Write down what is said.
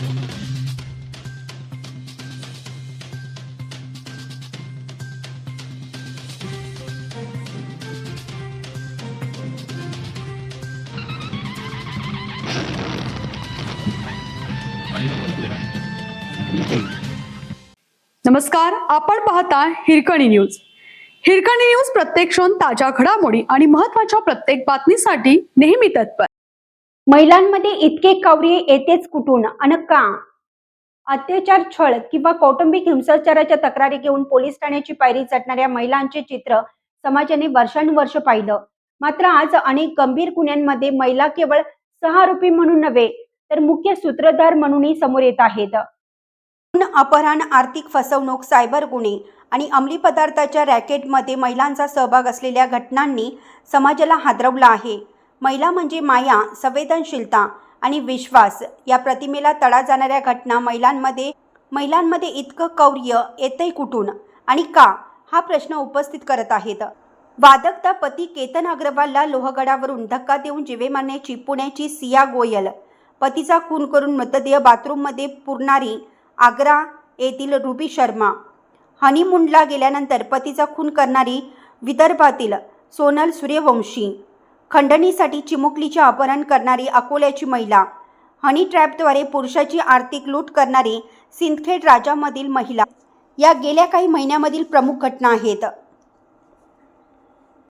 नमस्कार, आपण पाहता हिरकणी न्यूज. हिरकणी न्यूज प्रत्येक क्षण ताज्या घडामोडी आणि महत्त्वाच्या प्रत्येक बातमीसाठी नेहमी तत्पर. महिलांमध्ये इतके कौर्य येतेच कुठून आणि का? अत्याचार, छळ किंवा कौटुंबिक हिंसाचाराच्या तक्रारी घेऊन पोलीस ठाण्याची पायरी चढणाऱ्या महिलांचे चित्र समाजाने वर्षानुवर्ष पाहिलं. मात्र आज अनेक गंभीर गुन्ह्यांमध्ये महिला केवळ सहआरोपी म्हणून नव्हे तर मुख्य सूत्रधार म्हणूनही समोर येत आहेत. अपहरण, आर्थिक फसवणूक, सायबर गुन्हे आणि अंमली पदार्थाच्या रॅकेटमध्ये महिलांचा सहभाग असलेल्या घटनांनी समाजाला हादरवलं आहे. महिला म्हणजे माया, संवेदनशीलता आणि विश्वास या प्रतिमेला तडा जाणाऱ्या घटना महिलांमध्ये इतकं कौर्य येतंय कुठून आणि का, हा प्रश्न उपस्थित करत आहेत. वादकता पती केतन अग्रवालला लोहगडावरून धक्का देऊन जीवे मारण्याची पुण्याची सिया गोयल, पतीचा खून करून मृतदेह बाथरूममध्ये पुरणारी आग्रा येथील रुबी शर्मा, हनीमूनला गेल्यानंतर पतीचा खून करणारी विदर्भातील सोनल सूर्यवंशी, खंडणीसाठी चिमुकलीचे अपहरण करणारी अकोल्याची महिला, हनी ट्रॅपद्वारे पुरुषाची आर्थिक लूट करणारी सिंदखेड राजामधील महिला, या गेल्या काही महिन्यामधील प्रमुख घटना आहेत.